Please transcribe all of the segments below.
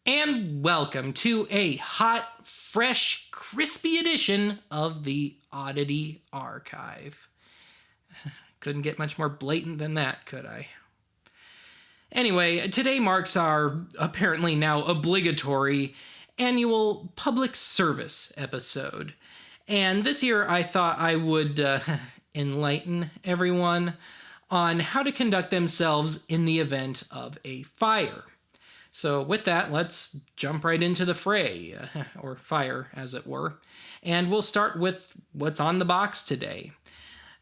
And welcome to a hot, fresh, crispy edition of the Oddity Archive. Couldn't get much more blatant than that, could I? Anyway, today marks our apparently now obligatory annual public service episode. And this year I thought I would enlighten everyone on how to conduct themselves in the event of a fire. So with that, let's jump right into the fray, or fire, as it were. And we'll start with what's on the box today.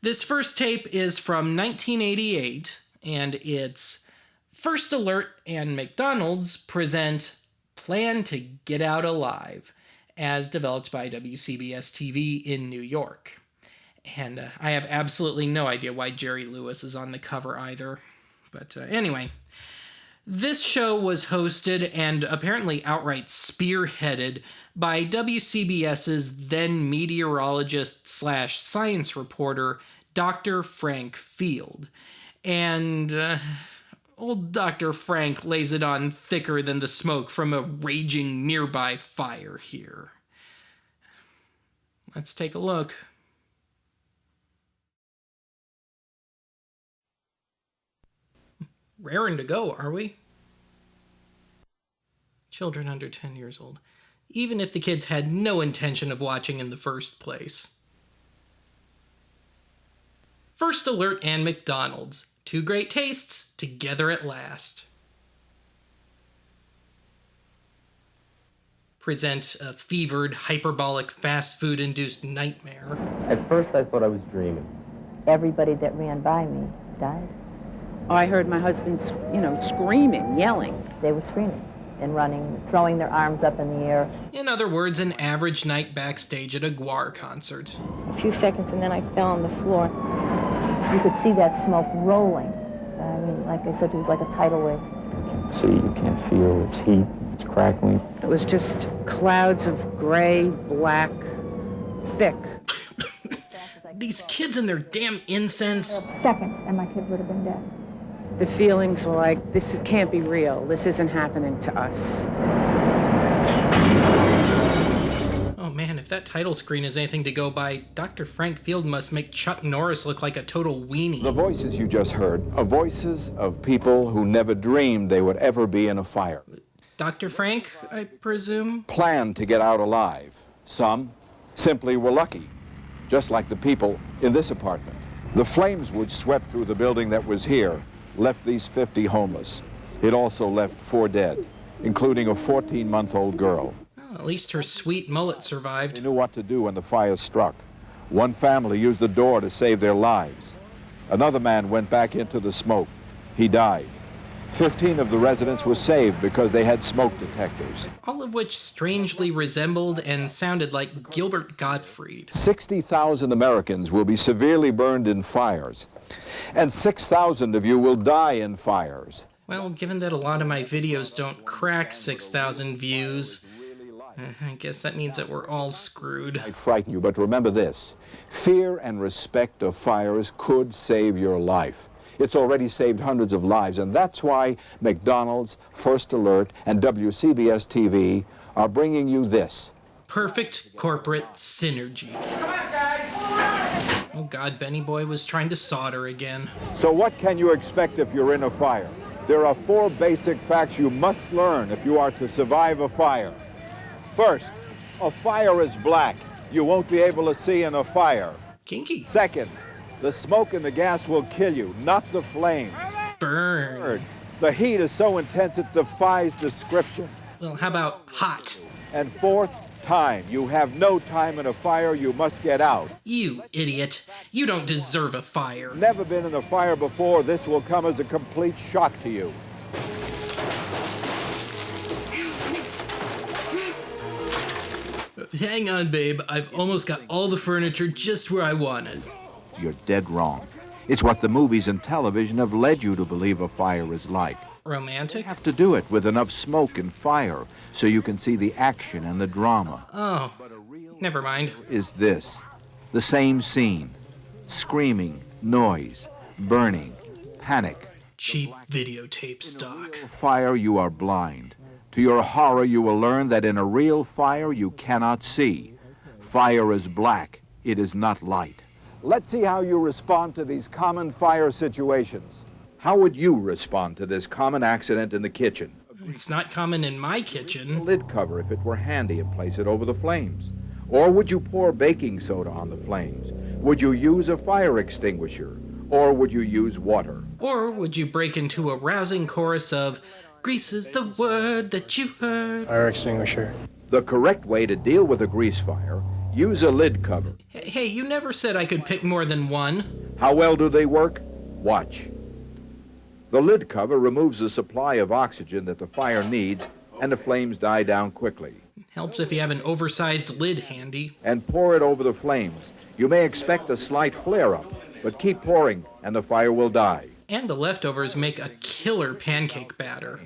This first tape is from 1988, and it's First Alert and McDonald's present Plan to Get Out Alive, as developed by WCBS TV in New York. And I have absolutely no idea why Jerry Lewis is on the cover either. But anyway, this show was hosted and apparently outright spearheaded by WCBS's then meteorologist / science reporter, Dr. Frank Field. And old Dr. Frank lays it on thicker than the smoke from a raging nearby fire here. Let's take a look. Raring to go, are we? Children under 10 years old. Even if the kids had no intention of watching in the first place. First Alert and McDonald's. Two great tastes together at last. Present a fevered, hyperbolic, fast food-induced nightmare. At first I thought I was dreaming. Everybody that ran by me died. I heard my husband, screaming, yelling. They were screaming and running, throwing their arms up in the air. In other words, an average night backstage at a Guar concert. A few seconds and then I fell on the floor. You could see that smoke rolling. I mean, like I said, it was like a tidal wave. You can't see, you can't feel, it's heat, it's crackling. It was just clouds of gray, black, thick. These kids and their damn incense. Seconds and my kids would have been dead. The feelings were like, this can't be real. This isn't happening to us. Oh man, if that title screen is anything to go by, Dr. Frank Field must make Chuck Norris look like a total weenie. The voices you just heard are voices of people who never dreamed they would ever be in a fire. Dr. Frank, I presume? Planned to get out alive. Some simply were lucky, just like the people in this apartment. The flames which swept through the building that was here left these 50 homeless. It also left 4 dead, including a 14-month-old girl. Well, at least her sweet mullet survived. They knew what to do when the fire struck. One family used the door to save their lives. Another man went back into the smoke. He died. 15 of the residents were saved because they had smoke detectors. All of which strangely resembled and sounded like Gilbert Gottfried. 60,000 Americans will be severely burned in fires, and 6,000 of you will die in fires. Well, given that a lot of my videos don't crack 6,000 views, I guess that means that we're all screwed. Might frighten you, but remember this. Fear and respect of fires could save your life. It's already saved hundreds of lives, and that's why McDonald's, First Alert, and WCBS TV are bringing you this. Perfect corporate synergy. Come on, guys! Oh God, Benny Boy was trying to solder again. So what can you expect if you're in a fire? There are 4 basic facts you must learn if you are to survive a fire. First, a fire is black. You won't be able to see in a fire. Kinky. Second, the smoke and the gas will kill you, not the flames. Burn. Third, the heat is so intense it defies description. Well, how about hot? And fourth, time. You have no time in a fire, you must get out. You idiot. You don't deserve a fire. Never been in a fire before, this will come as a complete shock to you. Hang on, babe. I've almost got all the furniture just where I wanted. You're dead wrong. It's what the movies and television have led you to believe a fire is like. Romantic? You have to do it with enough smoke and fire so you can see the action and the drama. Oh, never mind. Is this the same scene? Screaming, noise, burning, panic. Cheap videotape stock. Fire, you are blind. To your horror, you will learn that in a real fire you cannot see. Fire is black, it is not light. Let's see how you respond to these common fire situations. How would you respond to this common accident in the kitchen? It's not common in my A kitchen. lid cover if it were handy and place it over the flames. Or would you pour baking soda on the flames? Would you use a fire extinguisher? Or would you use water? Or would you break into a rousing chorus of, "Grease is the word that you heard"? Fire extinguisher. The correct way to deal with a grease fire, use a lid cover. Hey, you never said I could pick more than one. How well do they work? Watch. The lid cover removes the supply of oxygen that the fire needs, and the flames die down quickly. Helps if you have an oversized lid handy. And pour it over the flames. You may expect a slight flare-up, but keep pouring and the fire will die. And the leftovers make a killer pancake batter.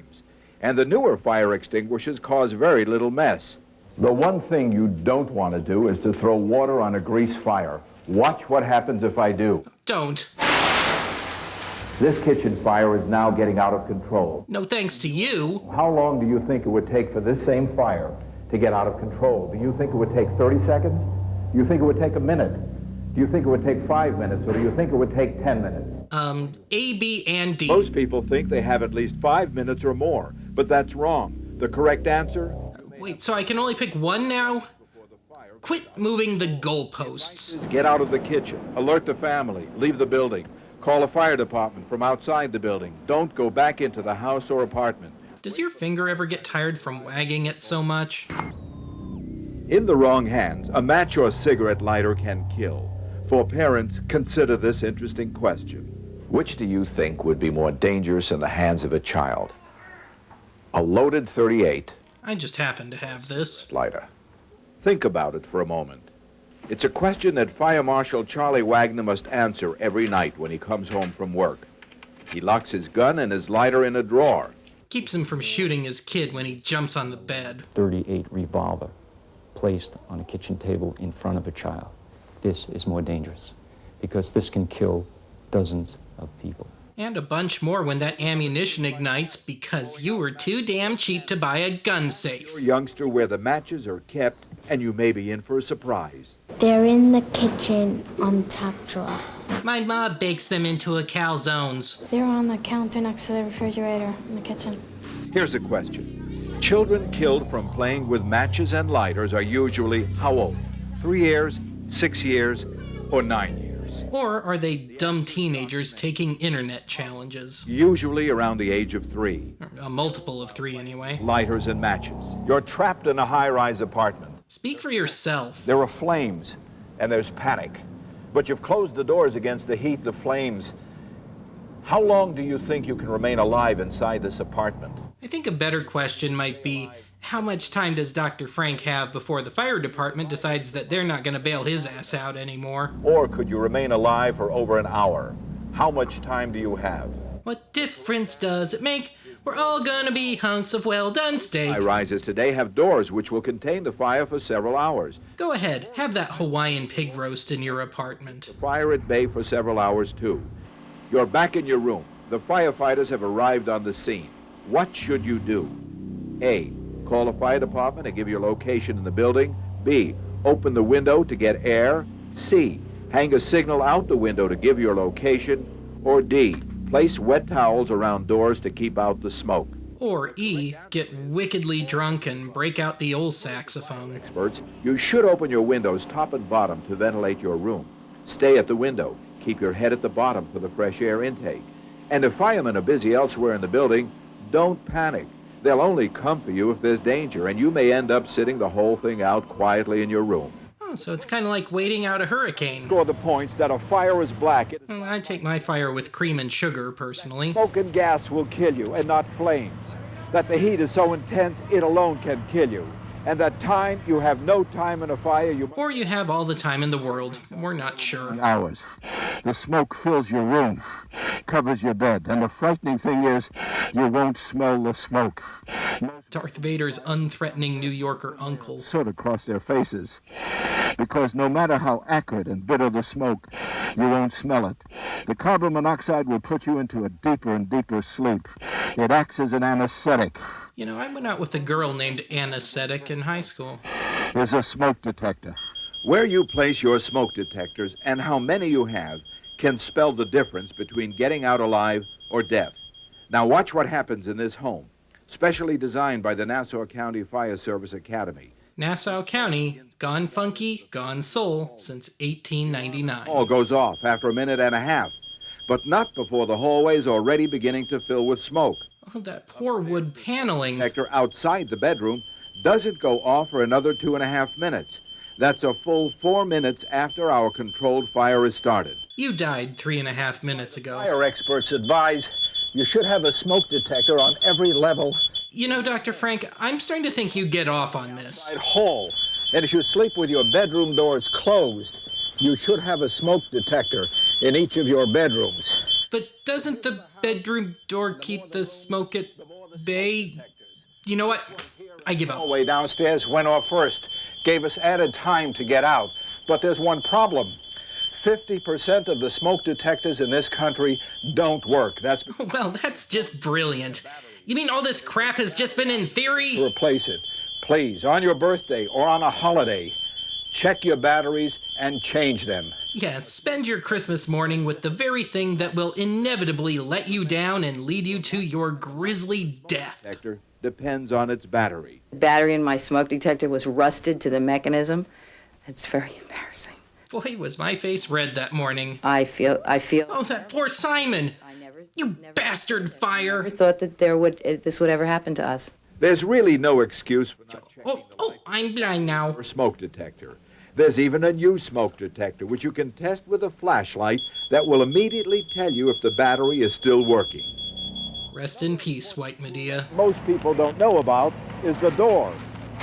And the newer fire extinguishers cause very little mess. The one thing you don't want to do is to throw water on a grease fire. Watch what happens if I do. Don't. This kitchen fire is now getting out of control. No thanks to you. How long do you think it would take for this same fire to get out of control? Do you think it would take 30 seconds? Do you think it would take a minute? Do you think it would take 5 minutes, or do you think it would take 10 minutes? A, B, and D. Most people think they have at least 5 minutes or more, but that's wrong. The correct answer? Wait, so I can only pick one now? Quit moving the goalposts. Is get out of the kitchen, alert the family, leave the building, call a fire department from outside the building. Don't go back into the house or apartment. Does your finger ever get tired from wagging it so much? In the wrong hands, a match or cigarette lighter can kill. For parents, consider this interesting question. Which do you think would be more dangerous in the hands of a child? A loaded .38 I just happen to have this. lighter. Think about it for a moment. It's a question that Fire Marshal Charlie Wagner must answer every night when he comes home from work. He locks his gun and his lighter in a drawer. Keeps him from shooting his kid when he jumps on the bed. .38 revolver placed on a kitchen table in front of a child. This is more dangerous because this can kill dozens of people. And a bunch more when that ammunition ignites because you were too damn cheap to buy a gun safe. You're a youngster where the matches are kept and you may be in for a surprise. They're in the kitchen on top drawer. My ma bakes them into a calzones. They're on the counter next to the refrigerator in the kitchen. Here's a question. Children killed from playing with matches and lighters are usually how old? 3 years, 6 years, or 9 years? Or are they dumb teenagers taking internet challenges? Usually around the age of 3. A multiple of 3 anyway. Lighters and matches. You're trapped in a high-rise apartment. Speak for yourself. There are flames, and there's panic. But you've closed the doors against the heat, the flames. How long do you think you can remain alive inside this apartment? I think a better question might be, how much time does Dr. Frank have before the fire department decides that they're not going to bail his ass out anymore? Or could you remain alive for over an hour? How much time do you have? What difference does it make? We're all gonna be hunks of well-done steak. High-rises today have doors which will contain the fire for several hours. Go ahead, have that Hawaiian pig roast in your apartment. The fire at bay for several hours too. You're back in your room. The firefighters have arrived on the scene. What should you do? A, call a fire department and give your location in the building. B, open the window to get air. C, hang a signal out the window to give your location. Or D, place wet towels around doors to keep out the smoke. Or E, get wickedly drunk and break out the old saxophone. Experts, you should open your windows top and bottom to ventilate your room. Stay at the window. Keep your head at the bottom for the fresh air intake. And if firemen are busy elsewhere in the building, don't panic. They'll only come for you if there's danger, and you may end up sitting the whole thing out quietly in your room. Oh, so it's kind of like waiting out a hurricane. Score the points that a fire is black. I take my fire with cream and sugar, personally. Smoke and gas will kill you, and not flames. That the heat is so intense, it alone can kill you. And that time, you have no time in a fire. Or you have all the time in the world. We're not sure. Hours. The smoke fills your room, covers your bed, and the frightening thing is, you won't smell the smoke. Darth Vader's unthreatening New Yorker uncle. Sort of across their faces. Because no matter how acrid and bitter the smoke, you won't smell it. The carbon monoxide will put you into a deeper and deeper sleep. It acts as an anesthetic. You know, I went out with a girl named Anesthetic in high school. There's a smoke detector. Where you place your smoke detectors and how many you have can spell the difference between getting out alive or death. Now watch what happens in this home, specially designed by the Nassau County Fire Service Academy. Nassau County, gone funky, gone soul since 1899. All goes off after a minute and a half, but not before the hallway's already beginning to fill with smoke. Oh, that poor wood paneling. Detector outside the bedroom doesn't go off for another 2.5 minutes. That's a full 4 minutes after our controlled fire is started. You died 3.5 minutes ago. Fire experts advise you should have a smoke detector on every level. You know, Dr. Frank, I'm starting to think you get off on this. Hall. And if you sleep with your bedroom doors closed, you should have a smoke detector in each of your bedrooms. But doesn't the bedroom door keep the smoke at bay? You know what? I give up. The hallway downstairs went off first, gave us added time to get out. But there's one problem. 50% of the smoke detectors in this country don't work. Well, that's just brilliant. You mean all this crap has just been in theory? Replace it. Please, on your birthday or on a holiday, check your batteries and change them. Yes, spend your Christmas morning with the very thing that will inevitably let you down and lead you to your grisly death. Detector depends on its battery. The battery in my smoke detector was rusted to the mechanism. It's very embarrassing. Boy, was my face red that morning. I feel. Oh, that poor Simon! You bastard fire! I never thought that this would ever happen to us. There's really no excuse for not checking I'm blind now. your smoke detector. There's even a new smoke detector, which you can test with a flashlight that will immediately tell you if the battery is still working. Rest in peace, White Medea. Most people don't know about is the door.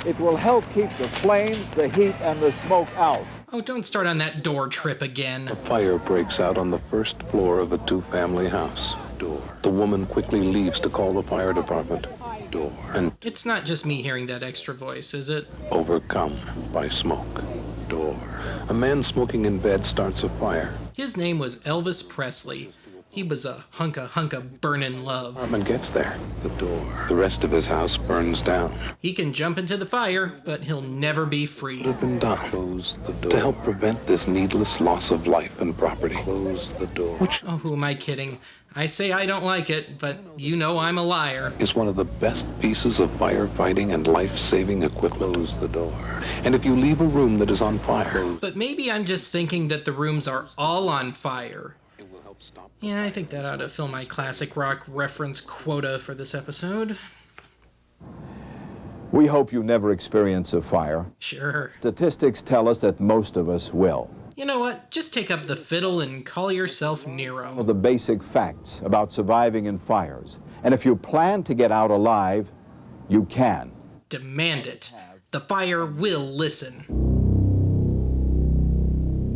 It will help keep the flames, the heat, and the smoke out. Oh, don't start on that door trip again. A fire breaks out on the first floor of the two-family house. Door. The woman quickly leaves to call the fire department. Door. And it's not just me hearing that extra voice, is it? Overcome by smoke. Door. A man smoking in bed starts a fire. His name was Elvis Presley. He was a hunk of burnin' love. Apartment gets there. The door. The rest of his house burns down. He can jump into the fire, but he'll never be free. What had been done? Close the door. To help prevent this needless loss of life and property. Close the door. Which who am I kidding? I say I don't like it, but you know I'm a liar. Is one of the best pieces of firefighting and life-saving equipment. Close the door. And if you leave a room that is on fire... But maybe I'm just thinking that the rooms are all on fire. Yeah, I think that ought to fill my classic rock reference quota for this episode. We hope you never experience a fire. Sure. Statistics tell us that most of us will. You know what? Just take up the fiddle and call yourself Nero. Know the basic facts about surviving in fires. And if you plan to get out alive, you can. Demand it. The fire will listen.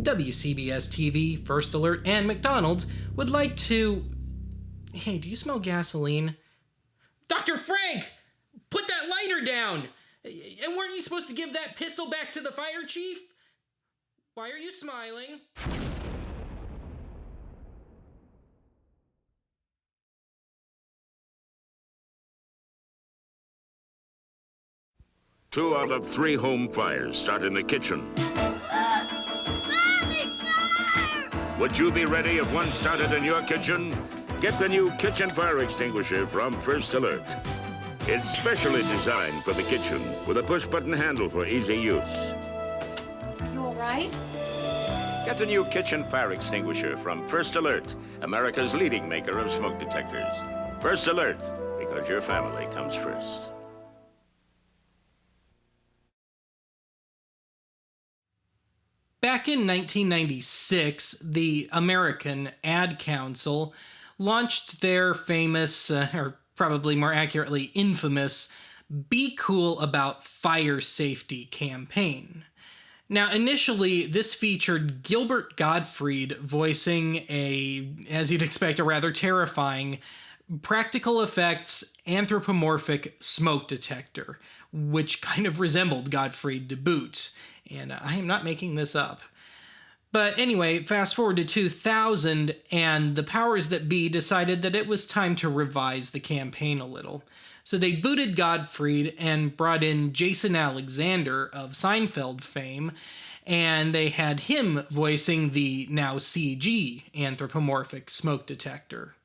WCBS TV, First Alert, and McDonald's would like to... Hey, do you smell gasoline? Dr. Frank! Put that lighter down! And weren't you supposed to give that pistol back to the fire chief? Why are you smiling? Two out of 3 home fires start in the kitchen. Would you be ready if one started in your kitchen? Get the new kitchen fire extinguisher from First Alert. It's specially designed for the kitchen with a push-button handle for easy use. You all right? Get the new kitchen fire extinguisher from First Alert, America's leading maker of smoke detectors. First Alert, because your family comes first. Back in 1996, the American Ad Council launched their famous, or probably more accurately infamous, Be Cool About Fire Safety campaign. Now, initially, this featured Gilbert Gottfried voicing as you'd expect, a rather terrifying, practical effects, anthropomorphic smoke detector, which kind of resembled Gottfried to boot. And I am not making this up. But anyway, fast forward to 2000, and the powers that be decided that it was time to revise the campaign a little. So they booted Gottfried and brought in Jason Alexander of Seinfeld fame, and they had him voicing the now CG anthropomorphic smoke detector.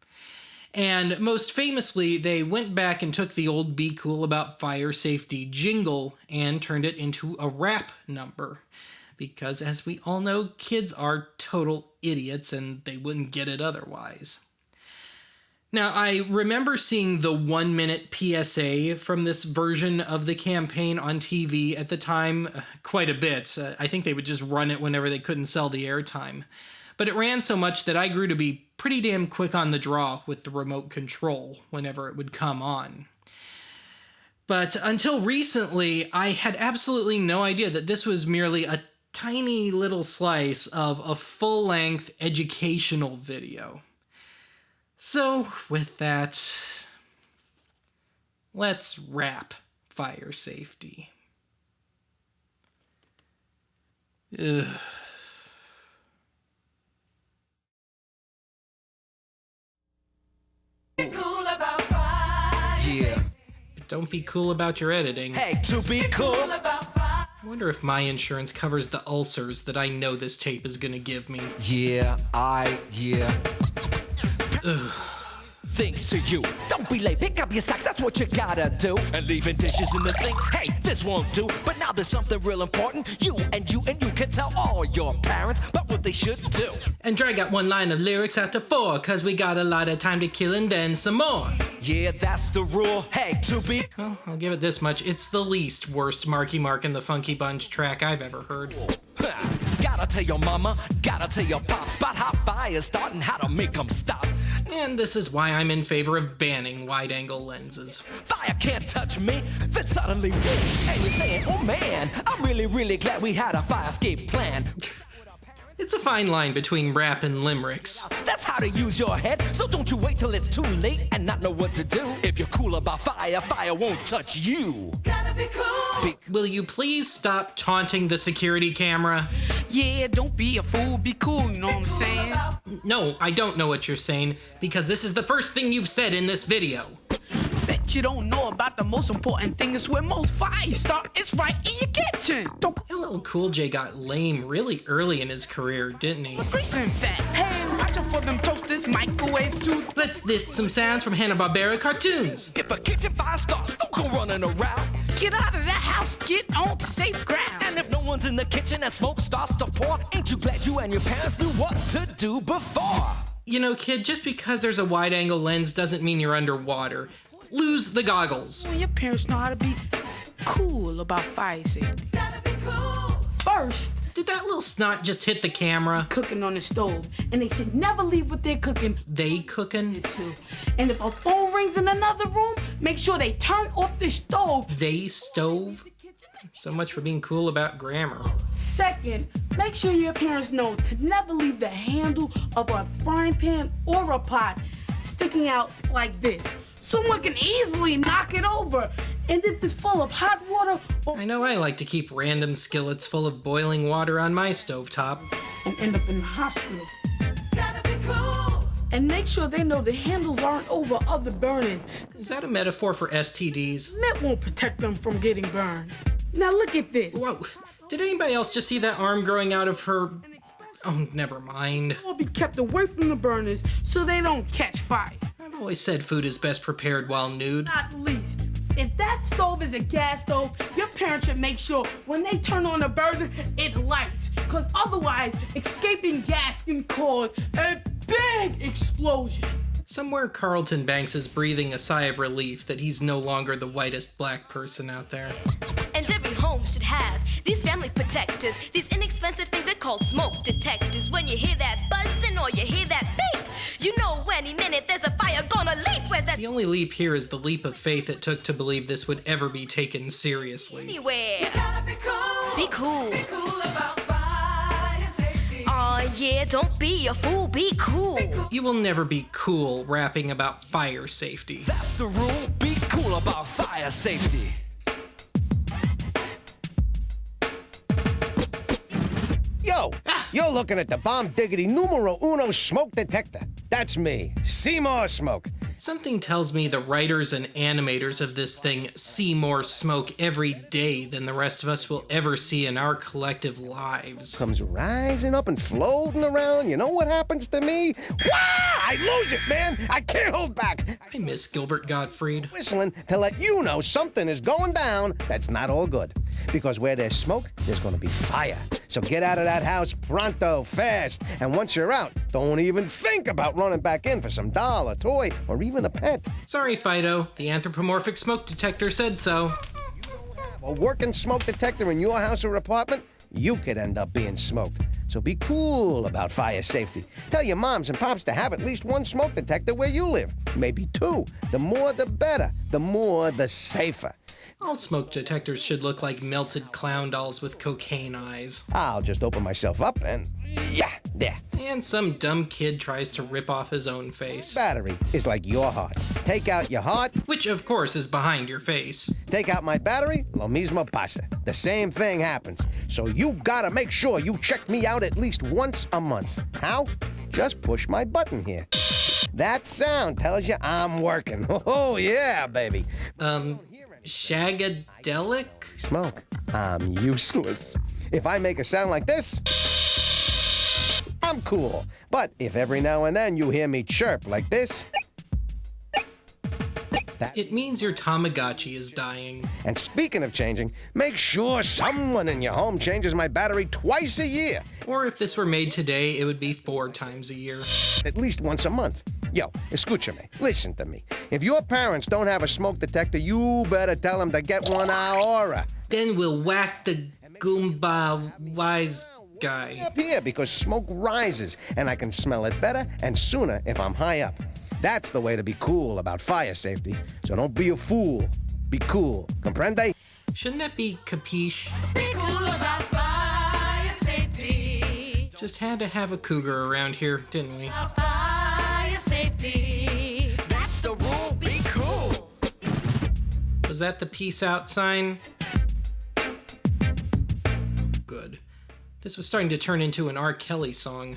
And most famously, they went back and took the old Be Cool About Fire Safety jingle and turned it into a rap number. Because as we all know, kids are total idiots and they wouldn't get it otherwise. Now, I remember seeing the 1-minute PSA from this version of the campaign on TV at the time quite a bit. I think they would just run it whenever they couldn't sell the airtime. But it ran so much that I grew to be pretty damn quick on the draw with the remote control whenever it would come on. But until recently, I had absolutely no idea that this was merely a tiny little slice of a full-length educational video. So, with that, let's wrap fire safety. Ugh. Yeah. Don't be cool about your editing. Hey, to be cool. I wonder if my insurance covers the ulcers that I know this tape is gonna give me. Yeah. Ugh. Thanks to you. Don't be late, pick up your socks, that's what you gotta do. And leaving dishes in the sink, hey, this won't do. But now there's something real important. You can tell all your parents about what they should do. And drag out one line of lyrics after 4, cause we got a lot of time to kill and then some more. Yeah, that's the rule. Hey, to be... Well, I'll give it this much. It's the least worst Marky Mark and the Funky Bunch track I've ever heard. Gotta tell your mama, gotta tell your pops about how fire's starting, how to make them stop. And this is why I'm in favor of banning wide-angle lenses. Fire can't touch me, then suddenly whoosh, and you're saying, oh man, I'm really glad we had a fire escape plan. It's a fine line between rap and limericks. That's how to use your head, so don't you wait till it's too late and not know what to do. If you're cool about fire, fire won't touch you. Gotta be cool. Will you please stop taunting the security camera? Yeah, don't be a fool, be cool, you know what I'm saying? No, I don't know what you're saying, because this is the first thing you've said in this video. Bet you don't know about the most important thing is where most fires start. It's right in your kitchen. LL Cool J got lame really early in his career, didn't he? Grease and fat. Hey, watch out for them toasters, microwaves too. Let's lift some sounds from Hanna-Barbera cartoons. If a kitchen fire starts, don't go running around. Get out of that house, get on safe ground. And if no one's in the kitchen and smoke starts to pour, ain't you glad you and your parents knew what to do before? You know, kid, just because there's a wide-angle lens doesn't mean you're underwater. Lose the goggles. Well, your parents know how to be cool about fire safety. Gotta be cool. First, did that little snot just hit the camera? Cooking on the stove, and they should never leave what they're cooking. They cooking? Too. And if a phone rings in another room, make sure they turn off the stove. They stove? So much for being cool about grammar. Second, make sure your parents know to never leave the handle of a frying pan or a pot sticking out like this. Someone can easily knock it over. And if it's full of hot water... I know I like to keep random skillets full of boiling water on my stovetop. And end up in the hospital. Gotta be cool. And make sure they know the handles aren't over other burners. Is that a metaphor for STDs? That won't protect them from getting burned. Now look at this. Whoa. Did anybody else just see that arm growing out of her... Oh, never mind. It will be kept away from the burners so they don't catch fire. I've always said food is best prepared while nude. Not least. If that stove is a gas stove, your parents should make sure when they turn on the burner, it lights. Because otherwise, escaping gas can cause a big explosion. Somewhere Carlton Banks is breathing a sigh of relief that he's no longer the whitest black person out there. And every home should have these family protectors, these inexpensive things are called smoke detectors. When you hear that buzzing or you hear that beep, you know any minute there's a fire gonna leap. Where's that? The only leap here is the leap of faith it took to believe this would ever be taken seriously. Anywhere. You gotta be cool. Be cool. Be cool about fire safety. Aw, yeah, don't be a fool, be cool. You will never be cool rapping about fire safety. That's the rule, be cool about fire safety. Yo, you're looking at the bomb diggity numero uno smoke detector. That's me, Seymour Smoke. Something tells me the writers and animators of this thing see more smoke every day than the rest of us will ever see in our collective lives. Comes rising up and floating around. You know what happens to me? Wah! I lose it, man. I can't hold back. I miss Gilbert Gottfried. Whistling to let you know something is going down that's not all good. Because where there's smoke, there's going to be fire. So get out of that house pronto, fast. And once you're out, don't even think about running back in for some doll, a toy, or even a pet. Sorry, Fido. The anthropomorphic smoke detector said so. A working smoke detector in your house or apartment, you could end up being smoked. So be cool about fire safety. Tell your moms and pops to have at least one smoke detector where you live. Maybe two. The more the better. The more the safer. All smoke detectors should look like melted clown dolls with cocaine eyes. I'll just open myself up and yeah, there. And some dumb kid tries to rip off his own face. Battery is like your heart. Take out your heart, which of course is behind your face. Take out my battery, lo mismo pasa. The same thing happens. So you gotta make sure you check me out at least once a month. How? Just push my button here. That sound tells you I'm working. Oh yeah, baby. Shagadelic? Smoke. I'm useless. If I make a sound like this, I'm cool. But if every now and then you hear me chirp like this, it means your Tamagotchi is dying. And speaking of changing, make sure someone in your home changes my battery twice a year. Or if this were made today, it would be 4 times a year. At least once a month. Yo, escúchame, listen to me. If your parents don't have a smoke detector, you better tell them to get one ahora. Then we'll whack the Goomba wise guy. Up here, because smoke rises, and I can smell it better and sooner if I'm high up. That's the way to be cool about fire safety. So don't be a fool. Be cool. Comprende? Shouldn't that be capiche? Be cool about fire safety. Just had to have a cougar around here, didn't we? Fire safety. That's the rule. Be cool. Was that the peace out sign? Good. This was starting to turn into an R. Kelly song.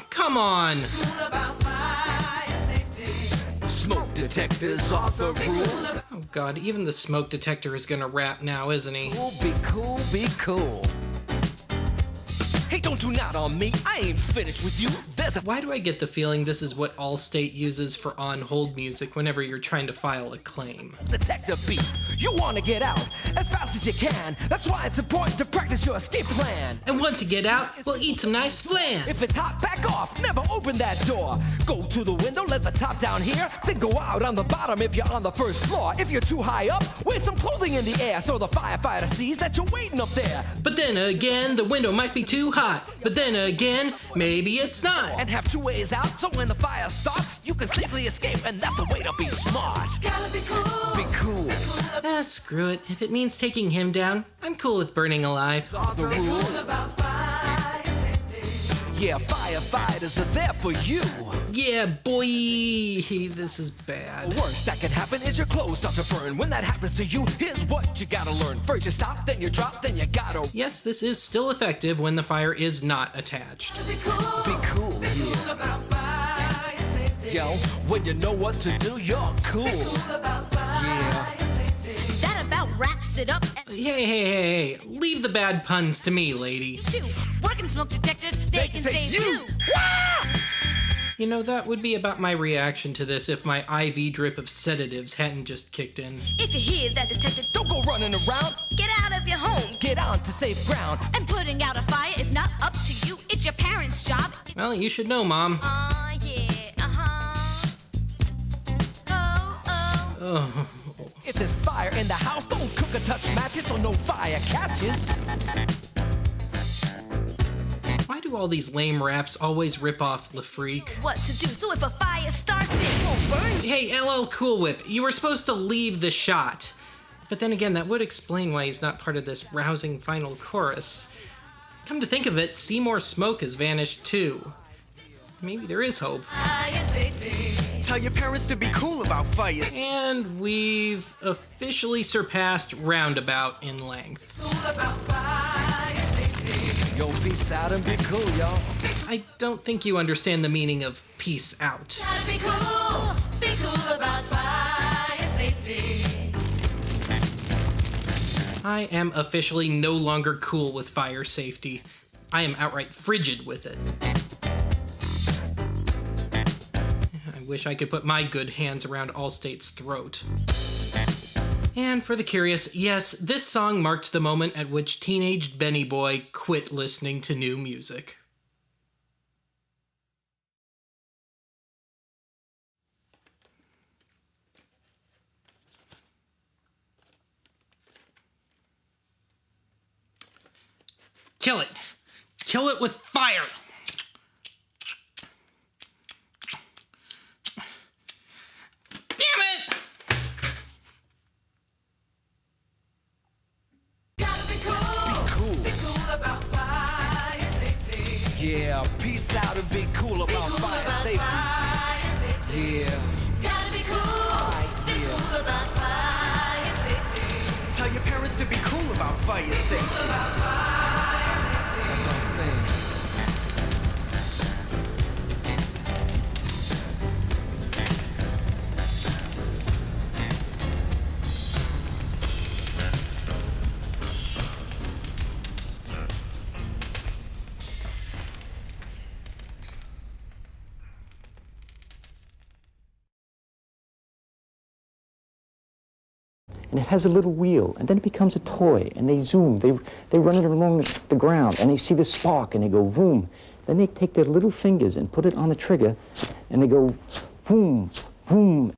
Come on! Smoke detectors are the rule. Oh god, even the smoke detector is gonna rap now, isn't he? Be cool, be cool. Hey, don't do not on me. I ain't finished with you. Why do I get the feeling this is what Allstate uses for on-hold music whenever you're trying to file a claim? Detector beat. You want to get out as fast as you can. That's why it's important to practice your escape plan. And once you get out, we'll eat some nice flan. If it's hot, back off. Never open that door. Go to the window, let the top down here. Then go out on the bottom if you're on the first floor. If you're too high up, wave some clothing in the air so the firefighter sees that you're waiting up there. But then again, the window might be too hot. But then again, maybe it's not. And have 2 ways out, so when the fire starts, you can safely escape, and that's the way to be smart. Gotta be cool. Be cool. Screw it. If it means taking him down, I'm cool with burning alive. The rule. Yeah, firefighters are there for you. Yeah, boy. This is bad. The worst that can happen is your clothes start to burn. When that happens to you, here's what you gotta learn. First you stop, then you drop, then you gotta... Yes, this is still effective when the fire is not attached. Be cool, yeah. Yo, when you know what to do, you're cool. Yeah. That about wraps it up. Hey. Leave the bad puns to me, lady. Working smoke detectors, they can save you. You know, that would be about my reaction to this if my IV drip of sedatives hadn't just kicked in. If you hear that detector, don't go running around. Get out of your home. Get on to safe ground. And putting out a fire is not up to you. It's your parents' job. Well, you should know, Mom. Yeah, Oh. If there's fire in the house, don't cook or touch matches so no fire catches. Why do all these lame raps always rip off Le Freak? What to do, so if a fire starts, it won't burn you. Hey, LL Cool Whip, you were supposed to leave the shot. But then again, that would explain why he's not part of this rousing final chorus. Come to think of it, Seymour Smoke has vanished too. Maybe there is hope. Tell your parents to be cool about fires. And we've officially surpassed Roundabout in length. Yo, peace out and be cool, y'all. I don't think you understand the meaning of peace out. Gotta be cool about fire safety. I am officially no longer cool with fire safety. I am outright frigid with it. I wish I could put my good hands around Allstate's throat. And for the curious, yes, this song marked the moment at which teenaged Benny Boy quit listening to new music. Kill it. Kill it with fire. Damn it! Be cool about fire safety. Yeah, peace out and be cool about fire safety. Yeah. Gotta be cool. Be cool about fire safety. Tell your parents to be cool about fire safety. That's what I'm saying. And it has a little wheel, and then it becomes a toy, and they zoom, they run it along the ground, and they see the spark, and they go boom. Then they take their little fingers and put it on the trigger, and they go boom, boom.